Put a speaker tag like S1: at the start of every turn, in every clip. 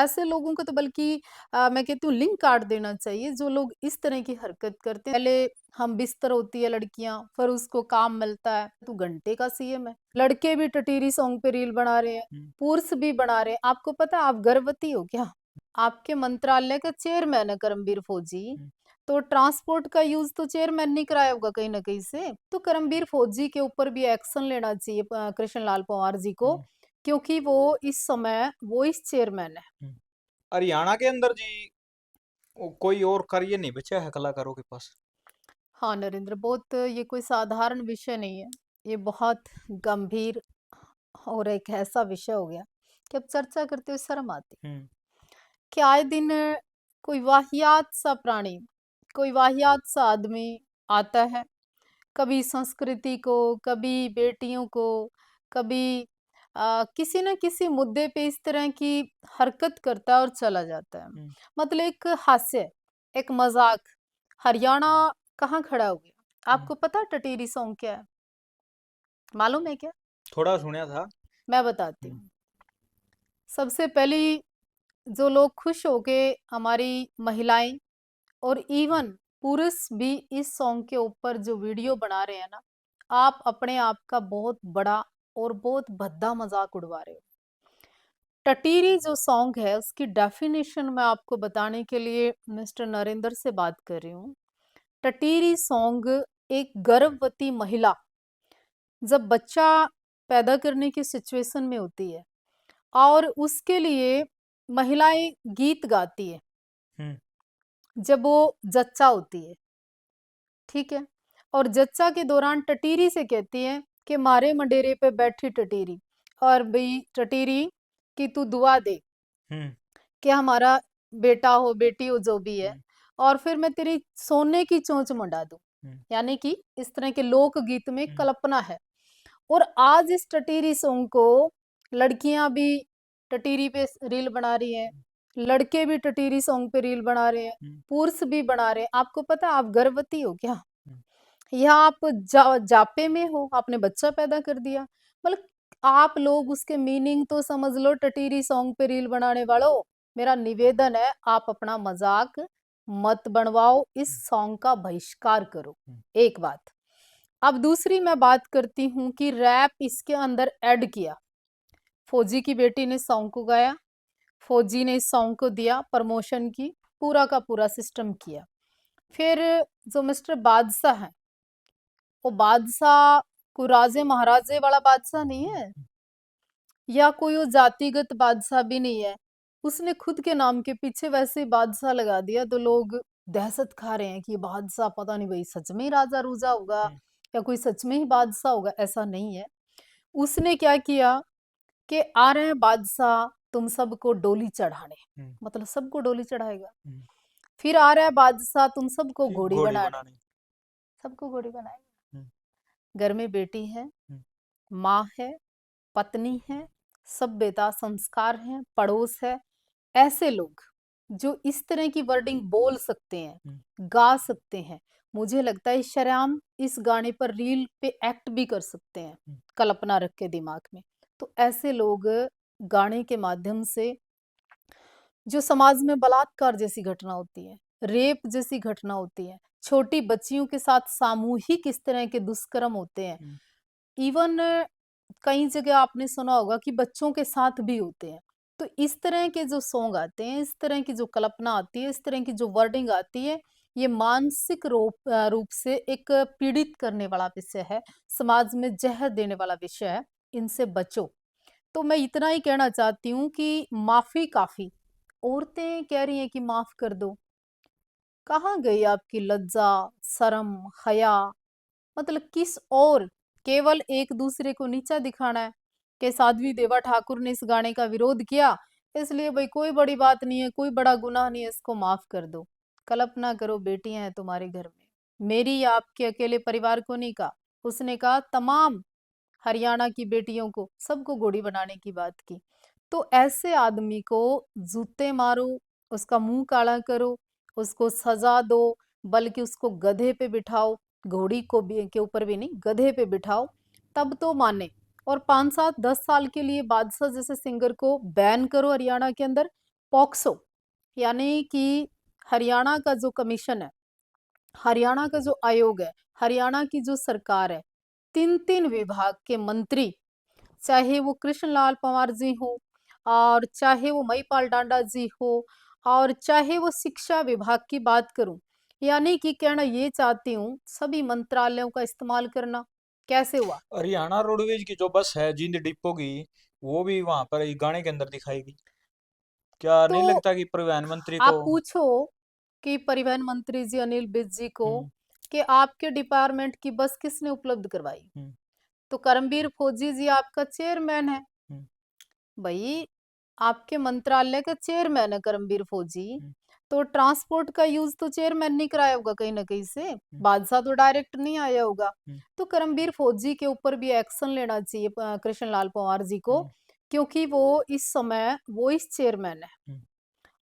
S1: ऐसे लोगों को तो बल्कि मैं कहती हूँ लिंक काट देना चाहिए जो लोग इस तरह की हरकत करते हैं। पहले हम बिस्तर होती है लड़कियां, फिर उसको काम मिलता है, तू घंटे का सीएम है। लड़के भी टटीरी सॉन्ग पे रील बना रहे हैं,
S2: हुँ,
S1: पुरुष भी बना रहे हैं। आपको पता है आप गर्भवती हो क्या? आपके मंत्रालय का चेयरमैन है करमबीर फौजी,
S2: हुँ,
S1: तो ट्रांसपोर्ट का यूज तो चेयरमैन ने कराया होगा कहीं ना कहीं से। तो करमबीर फौजी के ऊपर भी एक्शन लेना चाहिए कृष्ण लाल पंवार जी को,
S2: हुँ,
S1: क्योंकि वो इस समय वो इस चेयरमैन है।
S2: हुँ। हरियाणा के अंदर जी कोई और कार्य नहीं बचा है कलाकारों के पास।
S1: हाँ नरेंद्र, बहुत ये कोई साधारण विषय नहीं है, ये बहुत गंभीर और एक ऐसा विषय हो गया कि अब चर्चा करते हुए शर्म आती
S2: हुँ,
S1: कि आए दिन कोई वाहियात सा प्राणी, कोई वाहियात सा आदमी आता है, कभी संस्कृति को, कभी बेटियों को, कभी किसी न किसी मुद्दे पे इस तरह की हरकत करता है और चला जाता है।
S2: हुँ।
S1: मतलब एक हास्य, एक मजाक। हरियाणा कहाँ खड़ा हो गया?
S2: हुँ,
S1: आपको पता है टटीरी सॉन्ग क्या है? मालूम है क्या?
S2: थोड़ा सुना था।
S1: मैं बताती
S2: हुँ,
S1: हूँ। सबसे पहली जो लोग खुश होके, हमारी महिलाएं और इवन पुरुष भी इस सॉन्ग के ऊपर जो वीडियो बना रहे हैं ना, आप अपने आप का बहुत बड़ा और बहुत भद्दा मजाक उड़वा रहे हो। टटीरी जो सॉन्ग है उसकी डेफिनेशन मैं आपको बताने के लिए मिस्टर नरेंद्र से बात कर रही हूँ। टटीरी सॉन्ग एक गर्भवती महिला जब बच्चा पैदा करने की सिचुएशन में होती है और उसके लिए महिलाएं गीत गाती है
S2: हुँ,
S1: जब वो जच्चा होती है, ठीक है? और जच्चा के दौरान टटीरी से कहती है कि मारे मंडेरे पे बैठी टटीरी, और भाई टटीरी कि तू दुआ दे
S2: हुँ,
S1: कि हमारा बेटा हो बेटी हो जो भी है,
S2: हुँ,
S1: और फिर मैं तेरी सोने की चोंच मुंडा दूं।
S2: हुँ,
S1: यानी कि इस तरह के लोकगीत में
S2: हुँ,
S1: कल्पना है। और आज इस टटीरी सॉन्ग को लड़कियां भी टटीरी पे रील बना रही हैं, लड़के भी टटीरी सॉन्ग पे रील बना रहे हैं,
S2: हुँ,
S1: पुरुष भी बना रहे हैं। आपको पता है आप गर्भवती हो क्या?
S2: हुँ,
S1: या आप जापे में हो, आपने बच्चा पैदा कर दिया? मतलब आप लोग उसके मीनिंग तो समझ लो टटीरी सॉन्ग पे रील बनाने वालों। मेरा निवेदन है आप अपना मजाक मत बनवाओ, इस
S2: हुँ,
S1: सॉन्ग का बहिष्कार करो।
S2: हुँ,
S1: एक बात। अब दूसरी मैं बात करती हूँ कि रैप इसके अंदर ऐड किया। फौजी की बेटी ने सॉन्ग को गाया, फौजी ने इस सॉन्ग को दिया प्रमोशन की, पूरा का पूरा सिस्टम किया। फिर जो मिस्टर बादशाह है, वो बादशाह कोई राजे महाराजे वाला बादशाह नहीं है, या कोई वो जातिगत बादशाह भी नहीं है। उसने खुद के नाम के पीछे वैसे ही बादशाह लगा दिया, तो लोग दहशत खा रहे हैं कि ये बादशाह पता नहीं भाई सच में ही राजा रूजा होगा
S2: हुँ,
S1: या कोई सच में ही बादशाह होगा। ऐसा नहीं है। उसने क्या किया कि आ रहे हैं बादशाह तुम सबको डोली चढ़ाने,
S2: हुँ,
S1: मतलब सबको डोली चढ़ाएगा।
S2: हुँ।
S1: फिर आ रहा है बादशाह तुम सबको
S2: फिर
S1: घोड़ी
S2: घोड़ी
S1: बनाने,
S2: बनानी।
S1: सबको घोड़ी बनाएगा।
S2: हुँ,
S1: घर में बेटी है,
S2: हुँ,
S1: माँ है, पत्नी है, सभ्यता संस्कार है, पड़ोस है। ऐसे लोग जो इस तरह की वर्डिंग बोल सकते हैं,
S2: हुँ,
S1: गा सकते हैं, मुझे लगता है शरेआम इस गाने पर रील पे एक्ट भी कर सकते हैं,
S2: हुँ,
S1: कल्पना रख के दिमाग में। तो ऐसे लोग गाने के माध्यम से जो समाज में बलात्कार जैसी घटना होती है, रेप जैसी घटना होती है, छोटी बच्चियों के साथ सामूहिक इस तरह के दुष्कर्म होते हैं।
S2: हुँ,
S1: इवन कई जगह आपने सुना होगा कि बच्चों के साथ भी होते हैं। तो इस तरह के जो सॉन्ग आते हैं, इस तरह की जो कल्पना आती है, इस तरह की जो वर्डिंग आती है, ये मानसिक रूप से एक पीड़ित करने वाला विषय है, समाज में जहर देने वाला विषय है। इनसे बचो। तो मैं इतना ही कहना चाहती हूँ कि माफ़ी काफ़ी। औरतें कह रही हैं कि माफ़ कर दो। कहाँ गई आपकी लज्जा, शर्म, हया? मतलब किस और? केवल एक दूसरे को नीचा दिखाना है कि साध्वी देवा ठाकुर ने इस गाने का विरोध किया, इसलिए भाई कोई बड़ी बात नहीं है, कोई बड़ा गुनाह नहीं है, इसको माफ कर दो। कल्पना करो बेटियां हैं तुम्हारे घर में, मेरी या आपके अकेले परिवार को नहीं कहा, उसने कहा तमाम हरियाणा की बेटियों को, सबको घोड़ी बनाने की बात की। तो ऐसे आदमी को जूते मारो, उसका मुंह काला करो, उसको सजा दो, बल्कि उसको गधे पे बिठाओ, घोड़ी को भी के ऊपर भी नहीं, गधे पे बिठाओ, तब तो माने। और 5 7 10 साल के लिए बादशाह जैसे सिंगर को बैन करो हरियाणा के अंदर, पॉक्सो यानी कि हरियाणा का जो कमीशन है, हरियाणा का जो आयोग है, हरियाणा की जो सरकार है, 3-3 विभाग के मंत्री, चाहे वो कृष्णलाल पंवार जी हो और चाहे वो महिपाल डांडा जी हो और चाहे वो शिक्षा विभाग की बात करूं, यानी कि कहना ये चाहती हूँ सभी मंत्रालयों का इस्तेमाल करना। कैसे हुआ?
S2: हरियाणा रोडवेज की जो बस है जींद डिपो की, वो भी वहां पर ये गाने के अंदर दिखाएगी। क्या नहीं
S1: तो
S2: लगता कि प्रधानमंत्री को।
S1: आप पूछो कि परिवहन मंत्री जी अनिल विज जी को
S2: हम्म।
S1: कि आपके डिपार्टमेंट की बस किसने उपलब्ध करवाई?
S2: हम्म।
S1: तो करमबीर फौजी जी आपका चेयरमैन है।
S2: हम्म।
S1: भाई, आपके मंत्रालय का चेयरमैन है करमबीर फौजी,
S2: हम्म।
S1: तो ट्रांसपोर्ट का यूज तो चेयरमैन नहीं कराया होगा कहीं ना कहीं से,
S2: हम्म।
S1: बादशाह तो डायरेक्ट नहीं आया होगा।
S2: हम्म।
S1: तो करमबीर फौजी के ऊपर भी एक्शन लेना चाहिए कृष्णलाल पंवार जी को,
S2: हम्म।
S1: क्योंकि वो इस समय वो इस चेयरमैन है।
S2: हम्म।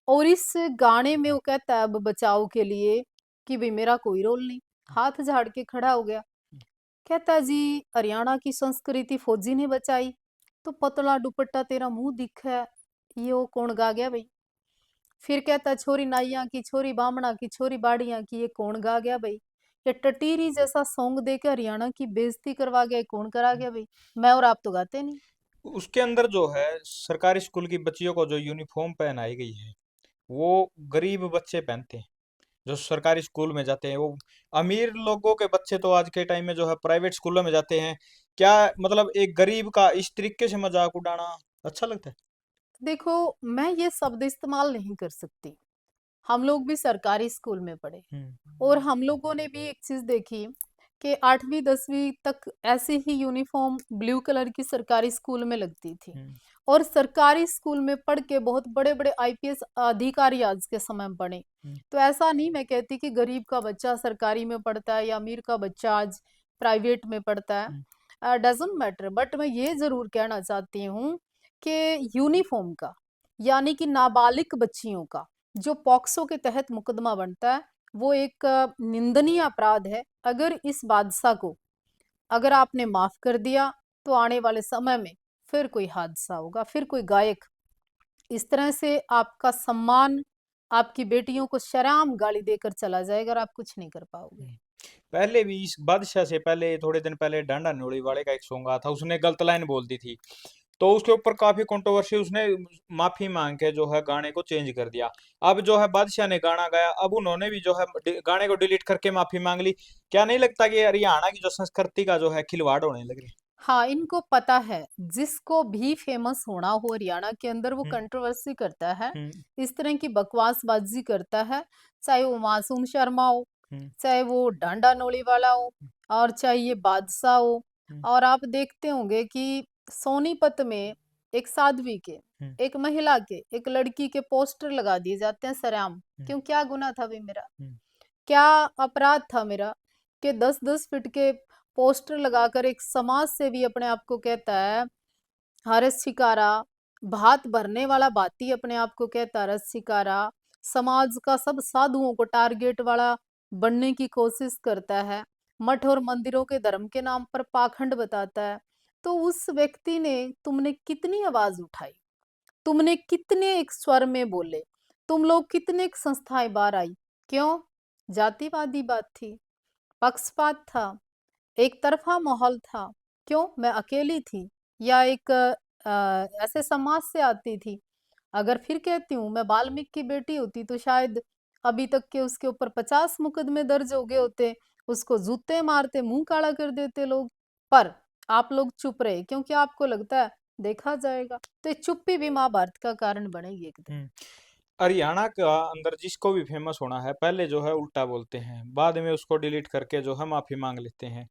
S1: और इस गाने में वो कहता है अब बचाव के लिए कि भाई मेरा कोई रोल नहीं, हाथ झाड़ के खड़ा हो गया। कहता है जी हरियाणा की संस्कृति फौजी ने बचाई, तो पतला दुपट्टा तेरा मुंह दिखा है, ये वो कौन गा गया भाई? फिर कहता है छोरी नाइया की, छोरी बामणा की, छोरी बाड़िया की, ये कौन गा गया भाई? ये टटीरी जैसा सॉन्ग दे के हरियाणा की बेइज्जती करवा गया, ये कौन करा
S2: हम्म।
S1: गया भाई? मैं और आप तो गाते नहीं।
S2: उसके अंदर जो है सरकारी स्कूल की बच्चियों को जो यूनिफॉर्म पहनाई गई है, वो गरीब बच्चे पहनते हैं जो सरकारी स्कूल में जाते हैं। वो अमीर लोगों के बच्चे तो आज के टाइम में जो है प्राइवेट स्कूलों में जाते हैं। क्या मतलब एक गरीब का इस तरीके से मजाक उड़ाना अच्छा लगता है?
S1: देखो, मैं ये शब्द इस्तेमाल नहीं कर सकती, हम लोग भी सरकारी स्कूल में पढ़े
S2: हम्म।
S1: और हम लोगों ने भी एक चीज देखी कि 8वीं 10वीं तक ऐसी ही यूनिफॉर्म ब्लू कलर की सरकारी स्कूल में लगती थी।
S2: हम्म।
S1: और सरकारी स्कूल में पढ़ के बहुत बड़े बड़े आईपीएस अधिकारी आज के समय में बने।
S2: हम्म।
S1: तो ऐसा नहीं मैं कहती कि गरीब का बच्चा सरकारी में पढ़ता है या अमीर का बच्चा आज प्राइवेट में पढ़ता
S2: हम्म।
S1: है, डजेंट मैटर। बट मैं ये जरूर कहना चाहती हूँ कि यूनिफॉर्म का, यानी कि नाबालिग बच्चियों का जो पॉक्सो के तहत मुकदमा बनता है, वो एक निंदनीय अपराध है। अगर इस बादशाह को अगर आपने माफ कर दिया, तो आने वाले समय में फिर कोई हादसा होगा, फिर कोई गायक इस तरह से आपका सम्मान, आपकी बेटियों को शरेआम गाली देकर चला जाएगा और आप कुछ नहीं कर पाओगे।
S2: हम्म। पहले भी इस बादशाह से पहले थोड़े दिन पहले डांडा न्योली वाले का एक सॉन्ग आया था, उसने गलत लाइन बोल दी थी, तो उसके ऊपर काफी कंट्रोवर्सी, उसने माफी मांग के जो है गाने को चेंज कर दिया। अब जो है बादशाह ने गाना गाया, अब उन्होंने भी जो है गाने को डिलीट करके माफी मांग ली। क्या नहीं लगता कि हरियाणा की जो संस्कृति का जो है खिलवाड़ होने लग रही
S1: हाँ, इनको पता है, जिसको भी फेमस होना हो हरियाणा के अंदर वो
S2: है?
S1: कंट्रोवर्सी करता है,
S2: हम्म।
S1: इस तरह की बकवासबाजी करता है। चाहे वो मासूम शर्मा हो,
S2: हम्म।
S1: चाहे वो डांडा नोली वाला हो, और चाहे ये बादशाह हो।
S2: हम्म।
S1: और आप देखते होंगे कि सोनीपत में एक साध्वी के,
S2: हम्म।
S1: एक महिला के, एक लड़की के पोस्टर लगा दिए जाते हैं सरेआम।
S2: हम्म।
S1: क्यों? क्या गुनाह था भाई मेरा?
S2: हम्म।
S1: क्या अपराध था मेरा कि 10-10 फीट के पोस्टर लगाकर एक समाज सेवी अपने आप को कहता है, हरस शिकारा, भात भरने वाला भाती अपने आप को कहता है रस शिकारा, समाज का सब साधुओं को टारगेट वाला बनने की कोशिश करता है, मठ और मंदिरों के धर्म के नाम पर पाखंड बताता है। तो उस व्यक्ति ने, तुमने कितनी आवाज उठाई, तुमने कितने एक स्वर में बोले, तुम लोग कितने एक संस्थाएं बाहर आई? क्यों? जातिवादी बात थी, पक्षपात था, एक तरफा माहौल था। क्यों? मैं अकेली थी या एक ऐसे समाज से आती थी। अगर फिर कहती हूँ मैं वाल्मीकि की बेटी होती तो शायद अभी तक के उसके ऊपर 50 मुकदमे दर्ज हो गए होते, उसको जूते मारते, मुंह काला कर देते लोग। पर आप लोग चुप रहे क्योंकि आपको लगता है देखा जाएगा। तो ये चुप्पी भी महाभारत का कारण बनेगी एक दिन।
S2: हम्म। हरियाणा का अंदर जिसको भी फेमस होना है, पहले जो है उल्टा बोलते हैं, बाद में उसको डिलीट करके जो है माफी मांग लेते हैं।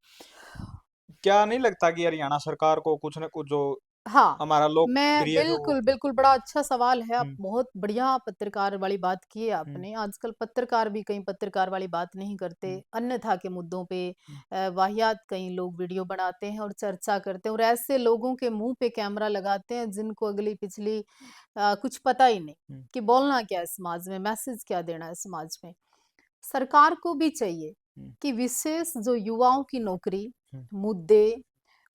S2: क्या नहीं लगता कि हरियाणा सरकार को कुछ ना कुछ जो
S1: हाँ,
S2: हमारा
S1: मैं
S2: लोकप्रिय जो वो।
S1: बिल्कुल, बिल्कुल, बड़ा अच्छा सवाल है। आप
S2: हम्म।
S1: बहुत बढ़िया पत्रकार वाली बात की है
S2: हम्म।
S1: आपने। आजकल पत्रकार भी कहीं पत्रकार वाली बात नहीं करते।
S2: हम्म।
S1: अन्यथा के मुद्दों पे
S2: हम्म।
S1: वाहियात कई लोग वीडियो बनाते हैं और चर्चा करते हैं और ऐसे लोगों के मुँह पे कैमरा लगाते हैं जिनको अगली-पिछली कुछ पता ही नहीं
S2: हम्म।
S1: कि बोलना क्या है समाज में, मैसेज क्या देना है समाज में। सरकार को भी चाहिए
S2: हम्म।
S1: कि विशेष जो युवाओं की नौकरी,
S2: हम्म।
S1: मुद्दे,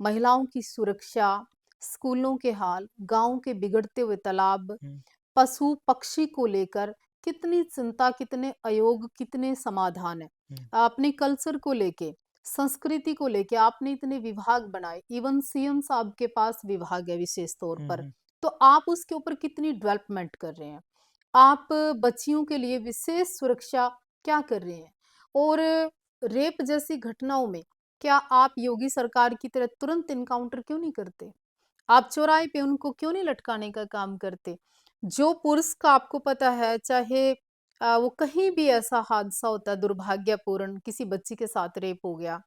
S1: महिलाओं की सुरक्षा, स्कूलों के हाल, गांव के बिगड़ते हुए तालाब,
S2: हम्म।
S1: पशु पक्षी को लेकर कितनी चिंता, कितने अयोग, कितने समाधान है। अपने कल्चर को लेके, संस्कृति को लेके आपने इतने विभाग बनाए, इवन सीएम साहब के पास विभाग है विशेष तौर पर, तो आप उसके ऊपर कितनी डेवलपमेंट कर रहे हैं। आप बच्चियों के लिए विशेष सुरक्षा क्या कर रहे हैं। और रेप जैसी घटनाओं में क्या आप योगी सरकार की तरह तुरंत इनकाउंटर क्यों नहीं करते। आप चौराहे पे उनको क्यों नहीं लटकाने का काम करते। जो पुरुष का आपको पता है, चाहे वो कहीं भी ऐसा हादसा होता है दुर्भाग्यपूर्ण, किसी बच्ची के साथ रेप हो गया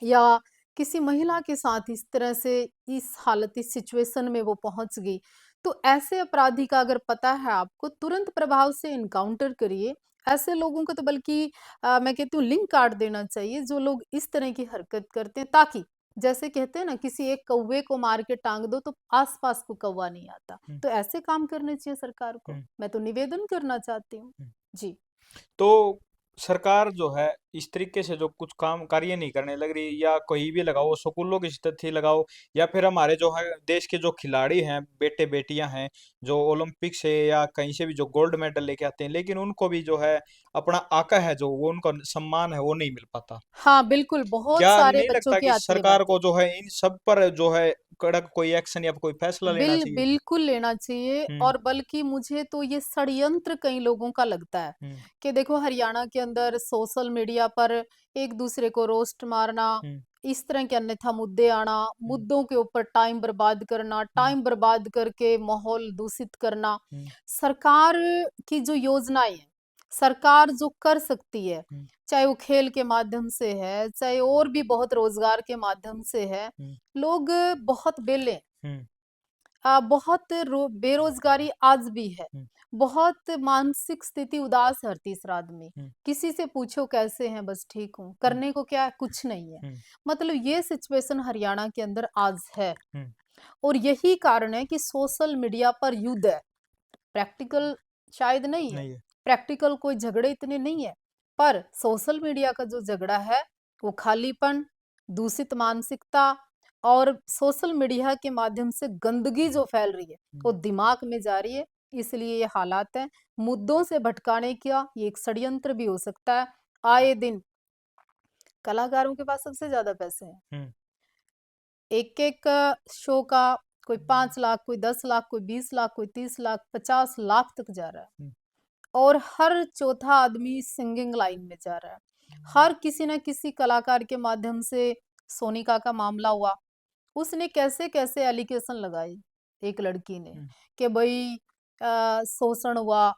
S1: या किसी महिला के साथ इस तरह से, इस हालत, इस सिचुएशन में वो पहुंच गई, तो ऐसे अपराधी का अगर पता है आपको, तुरंत प्रभाव से इनकाउंटर करिए। ऐसे लोगों को तो बल्कि मैं कहती हूँ लिंक काट देना चाहिए जो लोग इस तरह की हरकत करते हैं, ताकि जैसे कहते हैं ना, किसी एक कौवे को मार के टांग दो तो आसपास को कौवा नहीं आता। तो ऐसे काम करने चाहिए सरकार को, मैं तो निवेदन करना चाहती हूँ। जी।
S2: तो सरकार जो है इस तरीके से जो कुछ काम कार्य नहीं करने लग रही, या कहीं भी लगाओ स्कूलों की स्थिति लगाओ, या फिर हमारे जो है देश के जो खिलाड़ी हैं, बेटे बेटियां हैं, जो ओलंपिक से या कहीं से भी जो गोल्ड मेडल लेके आते हैं, लेकिन उनको भी जो है अपना आका है, जो वो उनका सम्मान है, वो नहीं मिल पाता।
S1: हाँ बिल्कुल, बहुत
S2: क्या
S1: सारे
S2: नहीं
S1: बच्चों
S2: लगता
S1: की
S2: कि
S1: आती है
S2: सरकार
S1: बातें।
S2: को जो है इन सब पर जो है कड़क कोई एक्शन या कोई फैसला लेना चाहिए?
S1: बिल्कुल लेना चाहिए।
S2: हम्म।
S1: और बल्कि मुझे तो ये षड्यंत्र कई लोगों का लगता है
S2: हम्म।
S1: कि देखो हरियाणा के अंदर सोशल मीडिया पर एक दूसरे को रोस्ट मारना,
S2: हम्म।
S1: इस तरह के अन्यथा मुद्दे आना,
S2: हम्म।
S1: मुद्दों के ऊपर टाइम बर्बाद करना,
S2: हम्म।
S1: टाइम बर्बाद करके माहौल दूषित करना।
S2: हम्म।
S1: सरकार की जो योजनाएं हैं, सरकार जो कर सकती है,
S2: हम्म।
S1: चाहे वो खेल के माध्यम से है, चाहे और भी बहुत रोजगार के माध्यम से है,
S2: हम्म।
S1: लोग बहुत बेले हैं।
S2: हम्म।
S1: बहुत बेरोजगारी आज भी है।
S2: हम्म।
S1: बहुत मानसिक स्थिति उदास है हर तीसरा आदमी।
S2: हम्म।
S1: किसी से पूछो कैसे हैं, बस ठीक हूँ,
S2: हम्म।
S1: करने को क्या है, कुछ नहीं है।
S2: हम्म।
S1: मतलब ये सिचुएशन हरियाणा के अंदर आज है।
S2: हम्म।
S1: और यही कारण है कि सोशल मीडिया पर युद्ध है, प्रैक्टिकल शायद नहीं है।
S2: नहीं है।
S1: प्रैक्टिकल कोई झगड़े इतने नहीं है, पर सोशल मीडिया का जो झगड़ा है वो खालीपन, दूषित मानसिकता और सोशल मीडिया के माध्यम से गंदगी जो फैल रही है वो
S2: हम्म।
S1: दिमाग में जा रही है। इसलिए ये हालात हैं। मुद्दों से भटकाने का ये एक षड्यंत्र भी हो सकता है। आए दिन कलाकारों के पास सबसे ज्यादा पैसे हैं।
S2: हम्म।
S1: एक एक शो का कोई 5 लाख, कोई 10 लाख, कोई 20 लाख, कोई 30 लाख, 50 लाख तक जा रहा है।
S2: हम्म।
S1: और हर चौथा आदमी सिंगिंग लाइन में जा रहा है। हर किसी न किसी कलाकार के माध्यम से, सोनिका का मामला हुआ, उसने कैसे कैसे एलिगेशन लगाई एक लड़की ने
S2: हम्म।
S1: कि भाई शोषण हुआ।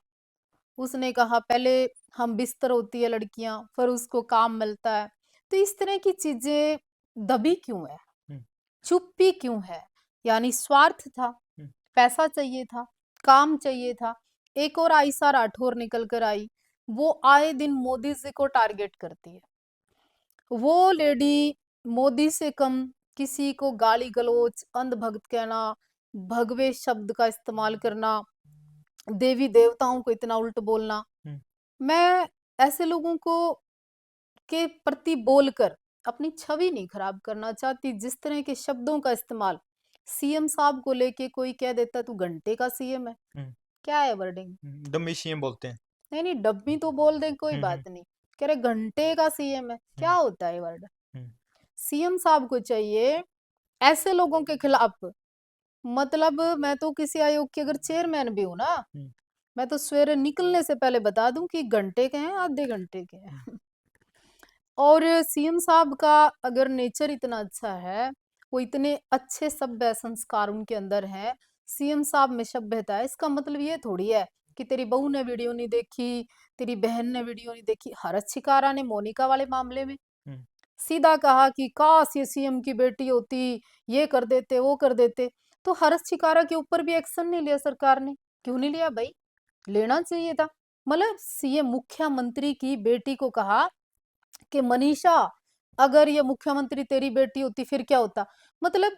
S1: उसने कहा पहले हम बिस्तर होती है लड़कियां, फिर उसको काम मिलता है। तो इस तरह की चीजें दबी क्यों है,
S2: हम्म।
S1: चुप्पी क्यों है। यानी स्वार्थ था,
S2: हम्म।
S1: पैसा चाहिए था, काम चाहिए था। एक और आयशा राठौर निकल कर आई, वो आए दिन मोदी जी को टारगेट करती है। वो लेडी मोदी से कम किसी को गाली गलौज, अंधभक्त कहना, भगवे शब्द का इस्तेमाल करना, देवी देवताओं को इतना उल्ट बोलना।
S2: हम्म।
S1: मैं ऐसे लोगों को के प्रति बोलकर अपनी छवि नहीं खराब करना चाहती। जिस तरह के शब्दों का इस्तेमाल सीएम साहब को लेके कोई कह देता तू घंटे का सीएम है,
S2: हम्म।
S1: क्या है वर्डिंग।
S2: डम्मी सीएम बोलते हैं।
S1: नहीं नहीं, डब्बी तो बोल दे कोई
S2: हम्म।
S1: बात नहीं, कह रहे घंटे का सीएम है, क्या
S2: हम्म।
S1: होता है वर्ड।
S2: हम्म।
S1: सीएम साहब को चाहिए ऐसे लोगों के खिलाफ, मतलब मैं तो किसी आयोग की अगर चेयरमैन भी हूं ना,
S2: हम्म।
S1: मैं तो सवेरे निकलने से पहले बता दूं कि घंटे के हैं, आधे घंटे के
S2: हम्म।
S1: हैं। और सीएम साहब का अगर नेचर इतना अच्छा है, वो इतने अच्छे सभ्य संस्कार उनके अंदर है, सीएम साहब में सभ्यता है, इसका मतलब ये थोड़ी है कि तेरी बहू ने वीडियो नहीं देखी, तेरी बहन ने वीडियो नहीं देखी। हरस शिकारा ने मोनिका वाले मामले में
S2: हम्म।
S1: सीधा कहा कि काश ये सीएम की बेटी होती, ये कर देते, वो कर देते। तो हरस शिकारा के ऊपर भी एक्शन नहीं लिया सरकार ने। क्यों नहीं लिया भाई, लेना चाहिए था। मतलब सीएम मुख्यमंत्री की बेटी को कहा कि मनीषा, अगर ये मुख्यमंत्री तेरी बेटी होती फिर क्या होता। मतलब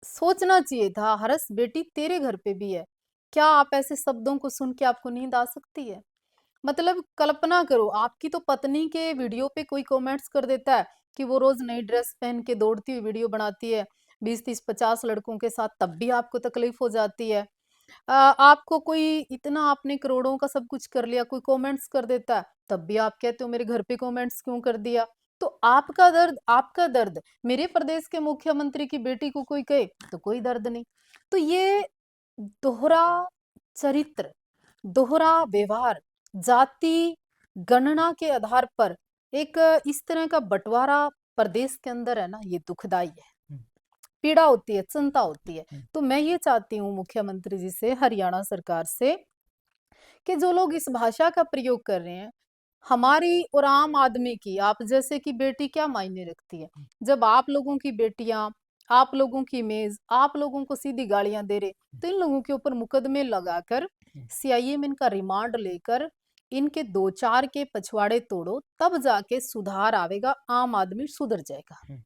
S1: सोचना चाहिए था, हरस बेटी तेरे घर पे भी है, क्या आप ऐसे शब्दों को सुन के आपको नींद आ सकती है। मतलब कल्पना करो, आपकी तो पत्नी के वीडियो पे कोई कमेंट्स कर देता है कि वो रोज नई ड्रेस पहन के दौड़ती हुई वीडियो बनाती है 20 30 50 लड़कों के साथ, तब भी आपको तकलीफ हो जाती है। आपको कोई इतना आपने करोड़ों का सब कुछ कर लिया, कोई कमेंट्स कर देता है, तब भी आप कहते हो मेरे घर पे कमेंट्स क्यों कर दिया? तो आपका दर्द, मेरे प्रदेश के मुख्यमंत्री की बेटी को कोई कहे, तो कोई दर्द नहीं। तो ये दोहरा चरित्र, दोहरा व्यवहार, जाति गणना के आधार पर एक इस तरह का बँटवारा प्रदेश के अंदर है ना, ये दुखदाई है।
S2: हुँ,
S1: पीड़ा होती है, चिंता होती है।
S2: हुँ,
S1: तो मैं ये चाहती हूँ मुख्यमंत्री जी से, हरियाणा सरकार से, कि जो लोग इस भाषा का प्रयोग कर रहे हैं, हमारी और आम आदमी की, आप जैसे की बेटी क्या मायने रखती है?
S2: हुँ,
S1: जब आप लोगों की बेटियाँ, आप लोगों की इमेज, आप लोगों को सीधी गालियाँ दे रहे,
S2: हुँ,
S1: तो इन लोगों के ऊपर मुकदमे लगाकर,
S2: हुँ,
S1: सीआईए में इनका रिमांड लेकर, इनके 2-4 के पछवाड़े तोड़ो, तब जाके सुधार आवेगा, आम आदमी सुधर जाएगा।
S2: हुँ।